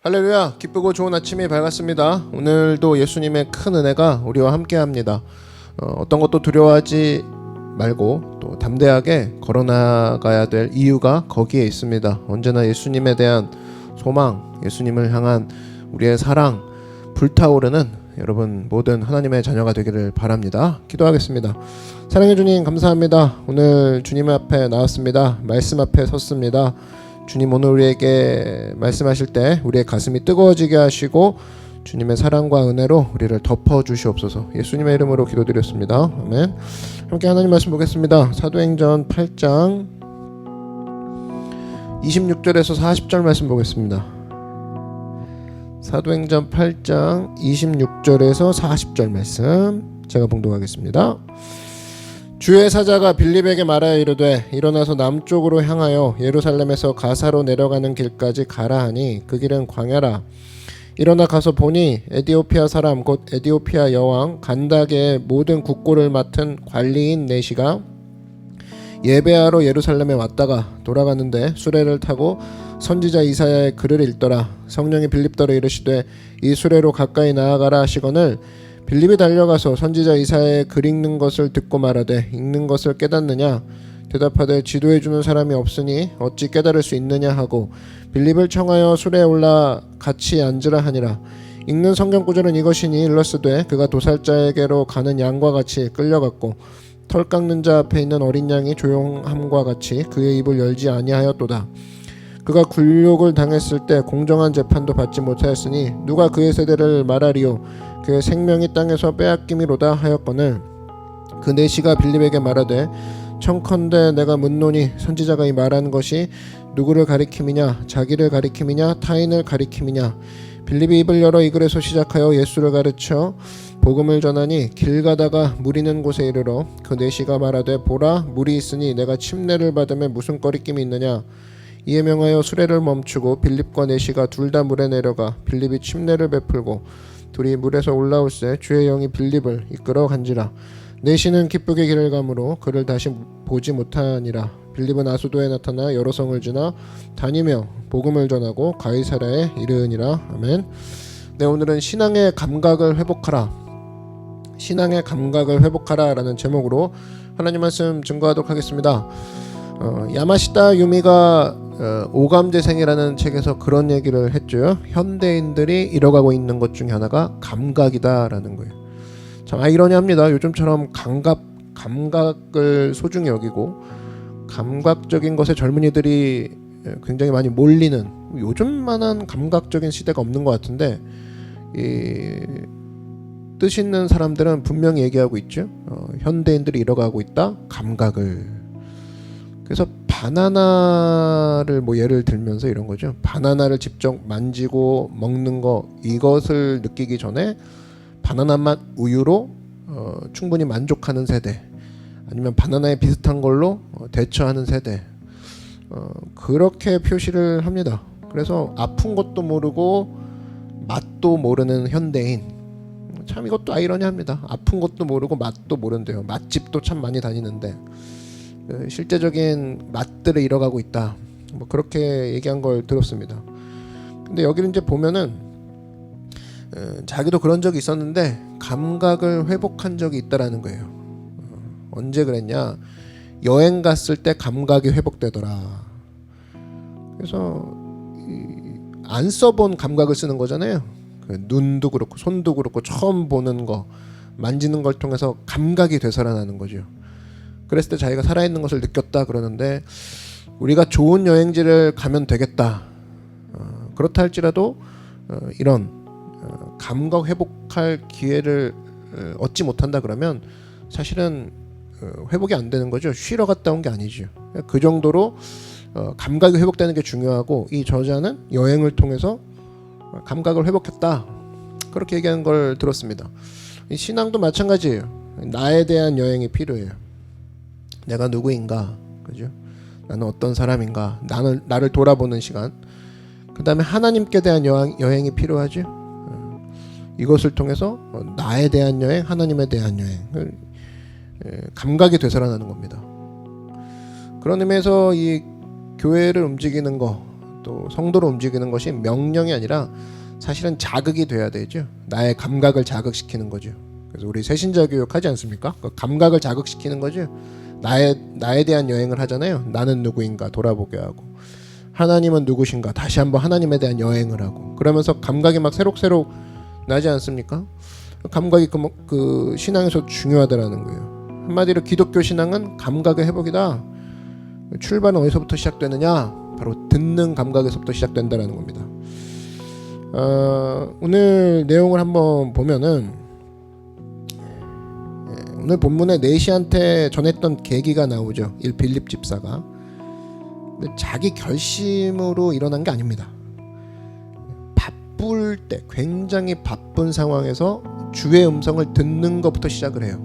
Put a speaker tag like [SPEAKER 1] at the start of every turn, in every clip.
[SPEAKER 1] 할렐루야, 기쁘고 좋은 아침이 밝았습니다. 오늘도 예수님의 큰 은혜가 우리와 함께합니다. 어떤 것도 두려워하지 말고 또 담대하게 걸어나가야 될 이유가 거기에 있습니다. 언제나 예수님에 대한 소망, 예수님을 향한 우리의 사랑, 불타오르는 여러분 모든 하나님의 자녀가 되기를 바랍니다. 기도하겠습니다. 사랑해 주님 감사합니다. 오늘 주님 앞에 나왔습니다. 말씀 앞에 섰습니다. 주님, 오늘 우리에게 말씀하실 때 우리의 가슴이 뜨거워지게 하시고 주님의 사랑과 은혜로 우리를 덮어 주시옵소서. 예수님의 이름으로 기도드렸습니다. 아멘. 함께 하나님 말씀 보겠습니다. 사도행전 8장 26절에서 40절 말씀 보겠습니다. 사도행전 8장 26절에서 40절 말씀 제가 봉독하겠습니다. 주의 사자가 빌립에게 말하여 이르되 일어나서 남쪽으로 향하여 예루살렘에서 가사로 내려가는 길까지 가라 하니 그 길은 광야라. 일어나 가서 보니 에디오피아 사람 곧 에디오피아 여왕 간다게의 모든 국고를 맡은 관리인 네시가 예배하러 예루살렘에 왔다가 돌아가는데 수레를 타고 선지자 이사야의 글을 읽더라. 성령이 빌립더러 이르시되 이 수레로 가까이 나아가라 하시거늘 빌립이 달려가서 선지자 이사야의 글 읽는 것을 듣고 말하되 읽는 것을 깨닫느냐? 대답하되 지도해주는 사람이 없으니 어찌 깨달을 수 있느냐 하고 빌립을 청하여 수레에 올라 같이 앉으라 하니라. 읽는 성경 구절은 이것이니 일러스되 그가 도살자에게로 가는 양과 같이 끌려갔고 털 깎는 자 앞에 있는 어린 양이 조용함과 같이 그의 입을 열지 아니하였도다. 그가 굴욕을 당했을 때 공정한 재판도 받지 못하였으니 누가 그의 세대를 말하리요? 그의 생명이 땅에서 빼앗김이로다 하였거늘 그 네시가 빌립에게 말하되 청컨대 내가 묻노니 선지자가 이 말하는 것이 누구를 가리킴이냐? 자기를 가리킴이냐? 타인을 가리킴이냐? 빌립이 입을 열어 이 글에서 시작하여 예수를 가르쳐 복음을 전하니 길 가다가 무리는 곳에 이르러 그 네시가 말하되 보라 물이 있으니 내가 침례를 받음에 무슨 꺼리낌이 있느냐? 이에 명하여 수레를 멈추고 빌립과 네시가 둘 다 물에 내려가 빌립이 침례를 베풀고 둘이 물에서 올라올새 주의 영이 빌립을 이끌어 간지라. 네시는 기쁘게 길을 가므로 그를 다시 보지 못하니라. 빌립은 아수도에 나타나 여러 성을 지나 다니며 복음을 전하고 가이사랴에 이르니라. 아멘. 네, 오늘은 신앙의 감각을 회복하라, 신앙의 감각을 회복하라 라는 제목으로 하나님 말씀 증거하도록 하겠습니다. 야마시타 유미가 오감재생이라는 책에서 그런 얘기를 했죠. 현대인들이 잃어가고 있는 것 중에 하나가 감각이다라는 거예요. 참 아이러니합니다. 요즘처럼 감각을 소중히 여기고 감각적인 것에 젊은이들이 굉장히 많이 몰리는 요즘만한 감각적인 시대가 없는 것 같은데 이 뜻 있는 사람들은 분명히 얘기하고 있죠. 현대인들이 잃어가고 있다. 감각을. 그래서 바나나를 뭐 예를 들면서 이런 거죠. 바나나를 직접 만지고 먹는 거 이것을 느끼기 전에 바나나 맛 우유로 충분히 만족하는 세대, 아니면 바나나에 비슷한 걸로 대처하는 세대, 그렇게 표시를 합니다. 그래서 아픈 것도 모르고 맛도 모르는 현대인, 참 이것도 아이러니합니다. 아픈 것도 모르고 맛도 모른대요. 맛집도 참 많이 다니는데 실제적인 맛들을 잃어가고 있다. 뭐 그렇게 얘기한 걸 들었습니다. 근데 여기를 이제 보면은 자기도 그런 적이 있었는데 감각을 회복한 적이 있다라는 거예요. 언제 그랬냐? 여행 갔을 때 감각이 회복되더라. 그래서 안 써본 감각을 쓰는 거잖아요. 눈도 그렇고 손도 그렇고 처음 보는 거, 만지는 걸 통해서 감각이 되살아나는 거죠. 그랬을 때 자기가 살아있는 것을 느꼈다 그러는데, 우리가 좋은 여행지를 가면 되겠다, 그렇다 할지라도 이런 감각 회복할 기회를 얻지 못한다 그러면 사실은 회복이 안 되는 거죠. 쉬러 갔다 온 게 아니죠. 그 정도로 감각이 회복되는 게 중요하고, 이 저자는 여행을 통해서 감각을 회복했다, 그렇게 얘기하는 걸 들었습니다. 신앙도 마찬가지예요. 나에 대한 여행이 필요해요. 내가 누구인가, 그죠? 나는 어떤 사람인가, 나를 돌아보는 시간. 그 다음에 하나님께 대한 여행이 필요하죠. 이것을 통해서 나에 대한 여행, 하나님에 대한 여행을 감각이 되살아나는 겁니다. 그런 의미에서 이 교회를 움직이는 거, 또 성도로 움직이는 것이 명령이 아니라 사실은 자극이 돼야 되죠. 나의 감각을 자극시키는 거죠. 그래서 우리 새신자 교육 하지 않습니까? 그 감각을 자극시키는 거죠. 나에 대한 여행을 하잖아요. 나는 누구인가 돌아보게 하고, 하나님은 누구신가 다시 한번 하나님에 대한 여행을 하고, 그러면서 감각이 막 새록새록 나지 않습니까? 감각이 그 신앙에서 중요하다라는 거예요. 한마디로 기독교 신앙은 감각의 회복이다. 출발은 어디서부터 시작되느냐? 바로 듣는 감각에서부터 시작된다라는 겁니다. 오늘 내용을 한번 보면은, 오늘 본문에 내시한테 전했던 계기가 나오죠. 빌립 집사가. 근데 자기 결심으로 일어난 게 아닙니다. 바쁠 때, 굉장히 바쁜 상황에서 주의 음성을 듣는 것부터 시작을 해요.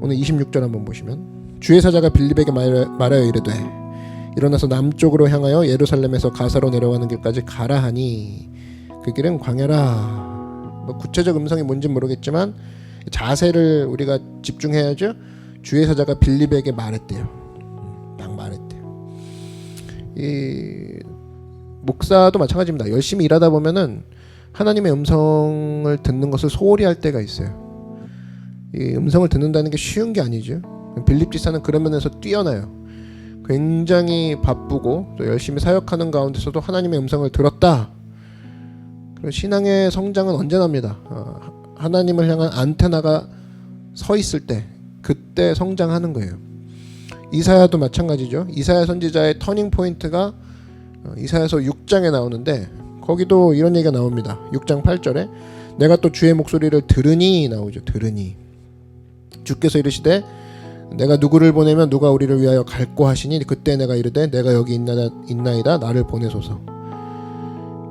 [SPEAKER 1] 오늘 26절 한번 보시면, 주의 사자가 빌립에게 말하여 이르되 일어나서 남쪽으로 향하여 예루살렘에서 가사로 내려가는 길까지 가라 하니 그 길은 광야라. 뭐 구체적 음성이 뭔지 모르겠지만 자세를 우리가 집중해야죠. 주의 사자가 빌립에게 말했대요. 딱 말했대요. 이 목사도 마찬가지입니다. 열심히 일하다 보면은 하나님의 음성을 듣는 것을 소홀히 할 때가 있어요. 이 음성을 듣는다는 게 쉬운 게 아니죠. 빌립 지사는 그런 면에서 뛰어나요. 굉장히 바쁘고 또 열심히 사역하는 가운데서도 하나님의 음성을 들었다. 그리고 신앙의 성장은 언제납니다. 하나님을 향한 안테나가 서 있을 때, 그때 성장하는 거예요. 이사야도 마찬가지죠. 이사야 선지자의 터닝 포인트가 이사야서 6장에 나오는데, 거기도 이런 얘기가 나옵니다. 6장 8절에 내가 또 주의 목소리를 들으니 나오죠. 들으니 주께서 이르시되 내가 누구를 보내면 누가 우리를 위하여 갈꼬 하시니 그때 내가 이르되 내가 여기 있나이다 나를 보내소서.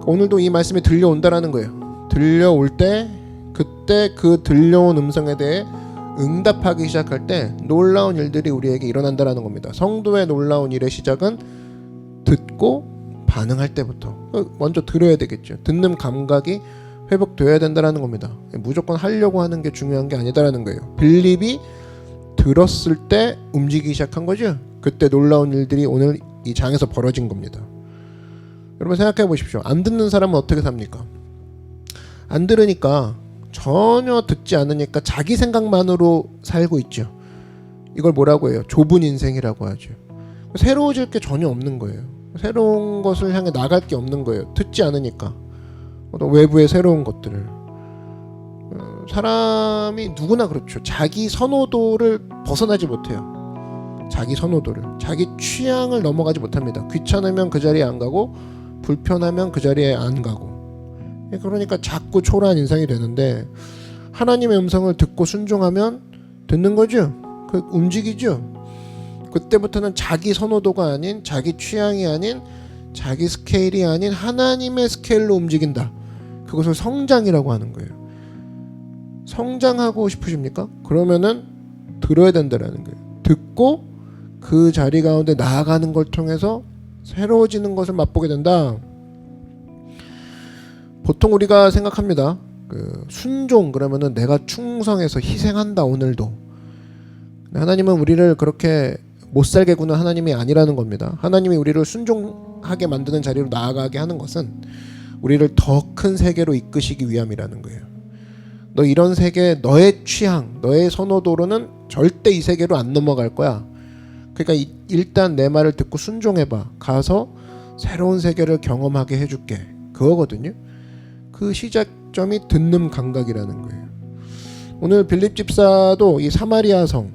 [SPEAKER 1] 오늘도 이 말씀이 들려온다라는 거예요. 들려올 때, 그때 그 들려온 음성에 대해 응답하기 시작할 때 놀라운 일들이 우리에게 일어난다라는 겁니다. 성도의 놀라운 일의 시작은 듣고 반응할 때부터. 먼저 들어야 되겠죠. 듣는 감각이 회복되어야 된다라는 겁니다. 무조건 하려고 하는 게 중요한 게 아니다라는 거예요. 빌립이 들었을 때 움직이기 시작한 거죠. 그때 놀라운 일들이 오늘 이 장에서 벌어진 겁니다. 여러분 생각해 보십시오. 안 듣는 사람은 어떻게 삽니까? 안 들으니까, 전혀 듣지 않으니까 자기 생각만으로 살고 있죠. 이걸 뭐라고 해요? 좁은 인생이라고 하죠. 새로워질 게 전혀 없는 거예요. 새로운 것을 향해 나갈 게 없는 거예요. 듣지 않으니까. 또 외부의 새로운 것들을. 사람이 누구나 그렇죠. 자기 선호도를 벗어나지 못해요. 자기 선호도를, 자기 취향을 넘어가지 못합니다. 귀찮으면 그 자리에 안 가고, 불편하면 그 자리에 안 가고. 그러니까 자꾸 초라한 인상이 되는데, 하나님의 음성을 듣고 순종하면 듣는 거죠. 그 움직이죠. 그때부터는 자기 선호도가 아닌, 자기 취향이 아닌, 자기 스케일이 아닌 하나님의 스케일로 움직인다. 그것을 성장이라고 하는 거예요. 성장하고 싶으십니까? 그러면은 들어야 된다라는 거예요. 듣고 그 자리 가운데 나아가는 걸 통해서 새로워지는 것을 맛보게 된다. 보통 우리가 생각합니다. 순종 그러면은 내가 충성해서 희생한다 오늘도. 하나님은 우리를 그렇게 못 살게 구는 하나님이 아니라는 겁니다. 하나님이 우리를 순종하게 만드는 자리로 나아가게 하는 것은 우리를 더 큰 세계로 이끄시기 위함이라는 거예요. 너 이런 세계, 너의 취향, 너의 선호도로는 절대 이 세계로 안 넘어갈 거야. 그러니까 일단 내 말을 듣고 순종해봐. 가서 새로운 세계를 경험하게 해줄게. 그거거든요. 그 시작점이 듣는 감각이라는 거예요. 오늘 빌립 집사도 이 사마리아 성,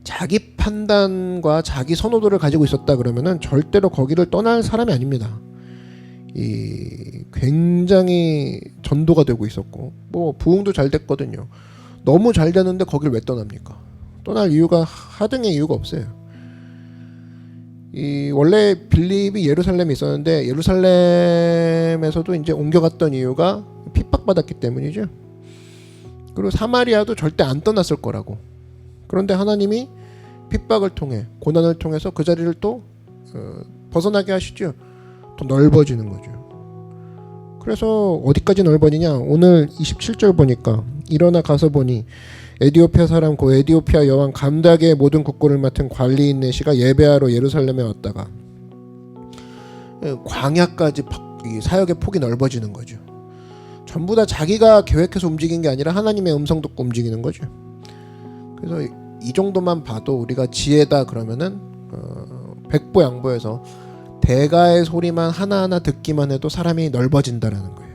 [SPEAKER 1] 자기 판단과 자기 선호도를 가지고 있었다 그러면은 절대로 거기를 떠날 사람이 아닙니다. 이 굉장히 전도가 되고 있었고, 뭐 부흥도 잘 됐거든요. 너무 잘 되는데 거길 왜 떠납니까? 떠날 이유가 하등의 이유가 없어요. 이 원래 빌립이 예루살렘에 있었는데 예루살렘에서도 이제 옮겨갔던 이유가 핍박받았기 때문이죠. 그리고 사마리아도 절대 안 떠났을 거라고. 그런데 하나님이 핍박을 통해, 고난을 통해서 그 자리를 또 벗어나게 하시죠. 더 넓어지는 거죠. 그래서 어디까지 넓어지냐? 오늘 27절 보니까 일어나 가서 보니 에디오피아 사람 고 에디오피아 여왕 감닥의 모든 국고를 맡은 관리인 내시가 예배하러 예루살렘에 왔다가 광야까지 이 사역의 폭이 넓어지는 거죠. 전부 다 자기가 계획해서 움직인 게 아니라 하나님의 음성 듣고 움직이는 거죠. 그래서 이 정도만 봐도 우리가 지혜다 그러면은 백보양보해서 대가의 소리만 하나하나 듣기만 해도 사람이 넓어진다라는 거예요.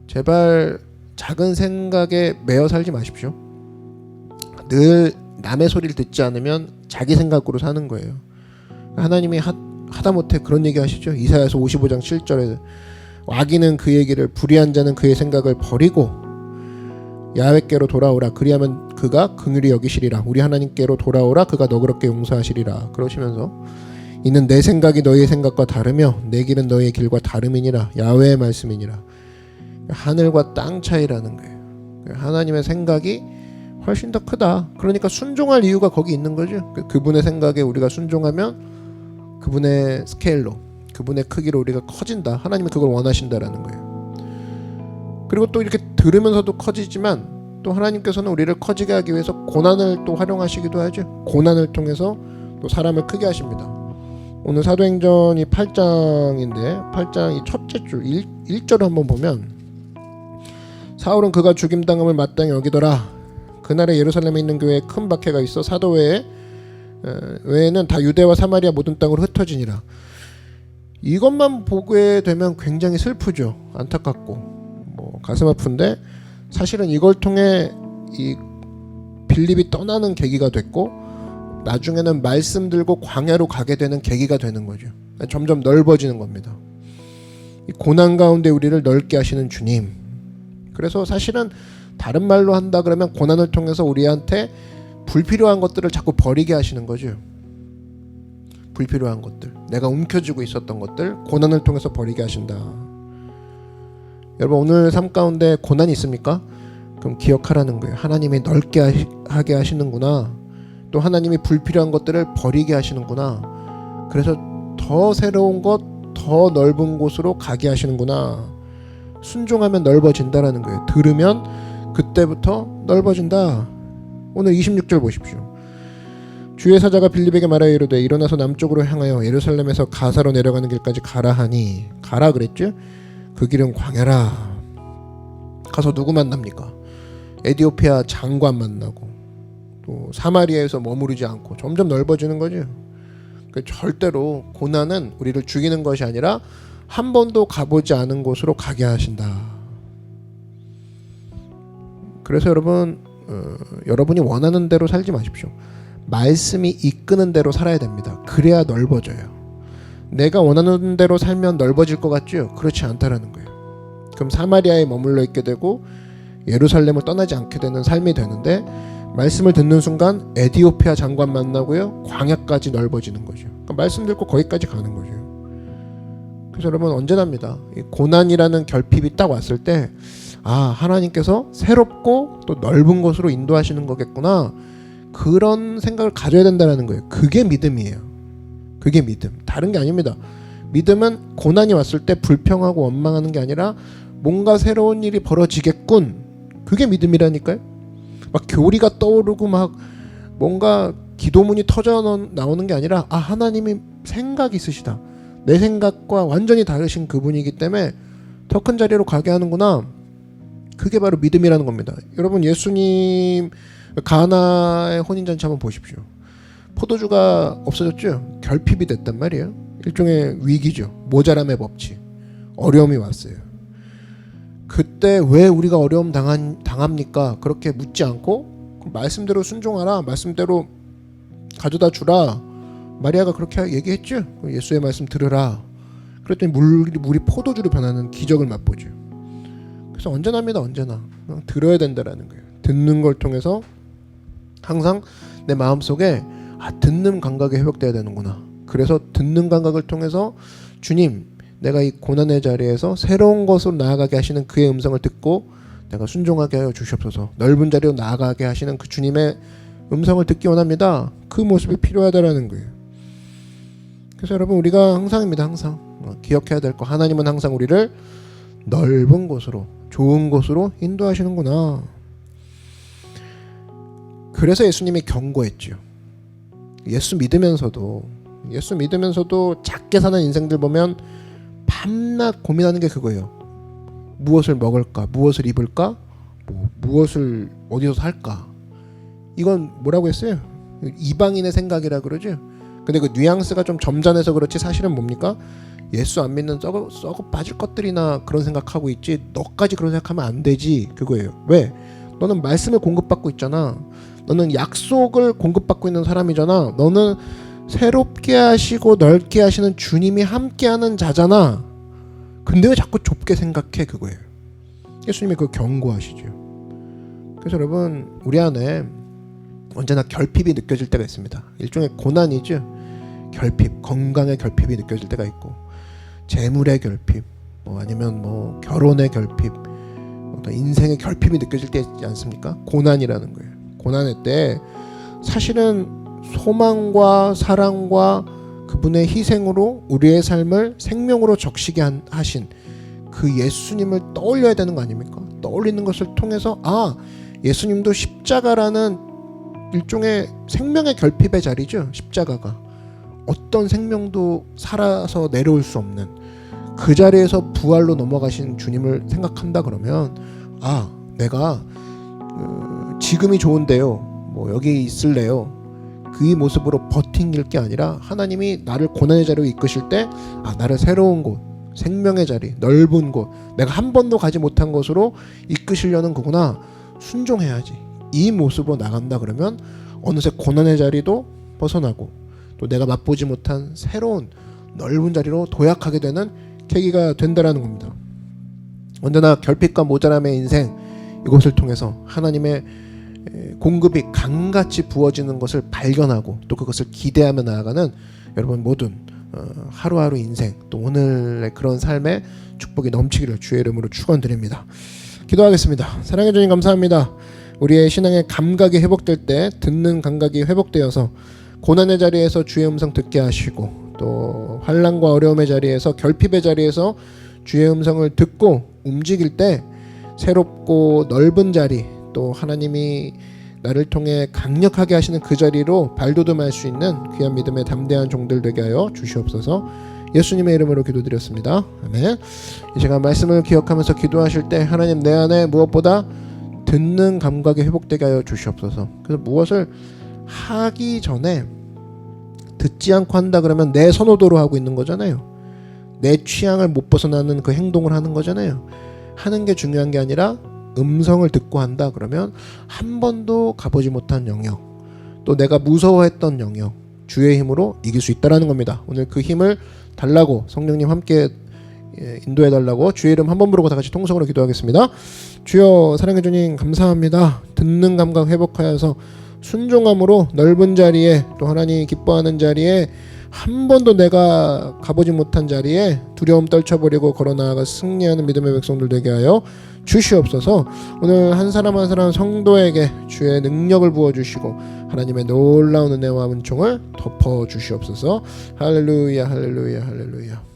[SPEAKER 1] 제발 작은 생각에 매여 살지 마십시오. 늘 남의 소리를 듣지 않으면 자기 생각으로 사는 거예요. 하나님이 하다못해 그런 얘기 하시죠. 이사야서 55장 7절에 악인은 그 얘기를 불의한 자는 그의 생각을 버리고 야훼께로 돌아오라. 그리하면 그가 긍휼히 여기시리라. 우리 하나님께로 돌아오라. 그가 너그럽게 용서하시리라. 그러시면서 이는 내 생각이 너희의 생각과 다르며 내 길은 너희의 길과 다름이니라. 야훼의 말씀이니라. 하늘과 땅 차이라는 거예요. 하나님의 생각이 훨씬 더 크다. 그러니까 순종할 이유가 거기 있는 거죠. 그분의 생각에 우리가 순종하면 그분의 스케일로, 그분의 크기로 우리가 커진다. 하나님이 그걸 원하신다라는 거예요. 그리고 또 이렇게 들으면서도 커지지만 또 하나님께서는 우리를 커지게 하기 위해서 고난을 또 활용하시기도 하죠. 고난을 통해서 또 사람을 크게 하십니다. 오늘 사도행전이 8장인데 8장 이 첫째 줄 1절을 한번 보면 사울은 그가 죽임당함을 마땅히 여기더라. 그날에 예루살렘에 있는 교회에 큰 박해가 있어 사도 외에는 다 유대와 사마리아 모든 땅으로 흩어지니라. 이것만 보게 되면 굉장히 슬프죠. 안타깝고 뭐 가슴 아픈데 사실은 이걸 통해 이 빌립이 떠나는 계기가 됐고 나중에는 말씀 들고 광야로 가게 되는 계기가 되는 거죠. 점점 넓어지는 겁니다. 이 고난 가운데 우리를 넓게 하시는 주님. 그래서 사실은 다른 말로 한다 그러면 고난을 통해서 우리한테 불필요한 것들을 자꾸 버리게 하시는 거죠. 불필요한 것들, 내가 움켜쥐고 있었던 것들 고난을 통해서 버리게 하신다. 여러분 오늘 삶 가운데 고난이 있습니까? 그럼 기억하라는 거예요. 하나님이 넓게 하게 하시는구나. 또 하나님이 불필요한 것들을 버리게 하시는구나. 그래서 더 새로운 것, 더 넓은 곳으로 가게 하시는구나. 순종하면 넓어진다라는 거예요. 들으면 그때부터 넓어진다. 오늘 26절 보십시오. 주의 사자가 빌립에게 말하여 이르되 일어나서 남쪽으로 향하여 예루살렘에서 가사로 내려가는 길까지 가라 하니. 가라 그랬죠? 그 길은 광야라. 가서 누구 만납니까? 에디오피아 장관 만나고 또 사마리아에서 머무르지 않고 점점 넓어지는 거죠. 절대로 고난은 우리를 죽이는 것이 아니라 한 번도 가보지 않은 곳으로 가게 하신다. 그래서 여러분이 원하는 대로 살지 마십시오. 말씀이 이끄는 대로 살아야 됩니다. 그래야 넓어져요. 내가 원하는 대로 살면 넓어질 것 같죠? 그렇지 않다라는 거예요. 그럼 사마리아에 머물러 있게 되고 예루살렘을 떠나지 않게 되는 삶이 되는데 말씀을 듣는 순간 에디오피아 장관 만나고요. 광야까지 넓어지는 거죠. 그러니까 말씀 듣고 거기까지 가는 거죠. 그래서 여러분 언제나입니다. 이 고난이라는 결핍이 딱 왔을 때 하나님께서 새롭고 또 넓은 곳으로 인도하시는 거겠구나. 그런 생각을 가져야 된다는 거예요. 그게 믿음이에요. 그게 믿음. 다른 게 아닙니다. 믿음은 고난이 왔을 때 불평하고 원망하는 게 아니라 뭔가 새로운 일이 벌어지겠군. 그게 믿음이라니까요. 막 교리가 떠오르고 막 뭔가 기도문이 터져 나오는 게 아니라 하나님이 생각이 있으시다. 내 생각과 완전히 다르신 그분이기 때문에 더 큰 자리로 가게 하는구나. 그게 바로 믿음이라는 겁니다. 여러분 예수님 가나의 혼인잔치 한번 보십시오. 포도주가 없어졌죠. 결핍이 됐단 말이에요. 일종의 위기죠. 모자람의 법칙. 어려움이 왔어요. 그때 왜 우리가 어려움 당합니까? 그렇게 묻지 않고 말씀대로 순종하라. 말씀대로 가져다 주라. 마리아가 그렇게 얘기했죠. 예수의 말씀 들으라. 그랬더니 물이 포도주로 변하는 기적을 맛보죠. 그래서 언제나입니다. 언제나 들어야 된다라는 거예요. 듣는 걸 통해서 항상 내 마음속에 듣는 감각이 회복돼야 되는구나. 그래서 듣는 감각을 통해서 주님, 내가 이 고난의 자리에서 새로운 것으로 나아가게 하시는 그의 음성을 듣고 내가 순종하게 하여 주시옵소서. 넓은 자리로 나아가게 하시는 그 주님의 음성을 듣기 원합니다. 그 모습이 필요하다라는 거예요. 그래서 여러분 우리가 항상입니다. 항상 기억해야 될 거. 하나님은 항상 우리를 넓은 곳으로, 좋은 곳으로 인도하시는구나. 그래서 예수님이 경고했죠. 예수 믿으면서도 예수 믿으면서도 작게 사는 인생들 보면 밤낮 고민하는 게 그거예요. 무엇을 먹을까? 무엇을 입을까? 무엇을 어디서 살까? 이건 뭐라고 했어요? 이방인의 생각이라 그러죠. 근데 그 뉘앙스가 좀 점잖아서 그렇지 사실은 뭡니까? 예수 안 믿는 썩어 빠질 것들이나 그런 생각하고 있지 너까지 그런 생각하면 안 되지 그거예요. 왜? 너는 말씀을 공급받고 있잖아. 너는 약속을 공급받고 있는 사람이잖아. 너는 새롭게 하시고 넓게 하시는 주님이 함께하는 자잖아. 근데 왜 자꾸 좁게 생각해 그거예요. 예수님이 그거 경고하시죠. 그래서 여러분 우리 안에 언제나 결핍이 느껴질 때가 있습니다. 일종의 고난이죠. 결핍, 건강의 결핍이 느껴질 때가 있고 재물의 결핍, 아니면 결혼의 결핍, 인생의 결핍이 느껴질 때 있지 않습니까? 고난이라는 거예요. 고난의 때 사실은 소망과 사랑과 그분의 희생으로 우리의 삶을 생명으로 적시게 하신 그 예수님을 떠올려야 되는 거 아닙니까? 떠올리는 것을 통해서 예수님도 십자가라는 일종의 생명의 결핍의 자리죠. 십자가가 어떤 생명도 살아서 내려올 수 없는 그 자리에서 부활로 넘어가신 주님을 생각한다 그러면 내가 지금이 좋은데요 여기 있을래요 그 모습으로 버팅길 게 아니라 하나님이 나를 고난의 자리로 이끄실 때 나를 새로운 곳 생명의 자리 넓은 곳 내가 한 번도 가지 못한 곳으로 이끄시려는 거구나 순종해야지 이 모습으로 나간다 그러면 어느새 고난의 자리도 벗어나고 또 내가 맛보지 못한 새로운 넓은 자리로 도약하게 되는 계기가 된다라는 겁니다. 언제나 결핍과 모자람의 인생 이것을 통해서 하나님의 공급이 강같이 부어지는 것을 발견하고 또 그것을 기대하며 나아가는 여러분 모든 하루하루 인생 또 오늘의 그런 삶의 축복이 넘치기를 주의 이름으로 축원드립니다. 기도하겠습니다. 사랑해 주님 감사합니다. 우리의 신앙의 감각이 회복될 때 듣는 감각이 회복되어서 고난의 자리에서 주의 음성 듣게 하시고 또 환난과 어려움의 자리에서 결핍의 자리에서 주의 음성을 듣고 움직일 때 새롭고 넓은 자리 또 하나님이 나를 통해 강력하게 하시는 그 자리로 발돋움할 수 있는 귀한 믿음의 담대한 종들 되게 하여 주시옵소서. 예수님의 이름으로 기도드렸습니다. 아멘. 이 시간 말씀을 기억하면서 기도하실 때 하나님 내 안에 무엇보다 듣는 감각이 회복되게 하여 주시옵소서. 그래서 무엇을 하기 전에 듣지 않고 한다 그러면 내 선호도로 하고 있는 거잖아요. 내 취향을 못 벗어나는 그 행동을 하는 거잖아요. 하는 게 중요한 게 아니라 음성을 듣고 한다 그러면 한 번도 가보지 못한 영역 또 내가 무서워했던 영역 주의 힘으로 이길 수 있다라는 겁니다. 오늘 그 힘을 달라고 성령님 함께 인도해 달라고 주의 이름 한 번 부르고 다 같이 통성으로 기도하겠습니다. 주여 사랑해 주님 감사합니다. 듣는 감각 회복하여서 순종함으로 넓은 자리에 또 하나님 기뻐하는 자리에 한 번도 내가 가보지 못한 자리에 두려움 떨쳐버리고 걸어나아가 승리하는 믿음의 백성들 되게 하여 주시옵소서. 오늘 한 사람 한 사람 성도에게 주의 능력을 부어주시고 하나님의 놀라운 은혜와 은총을 덮어주시옵소서. 할렐루야 할렐루야 할렐루야.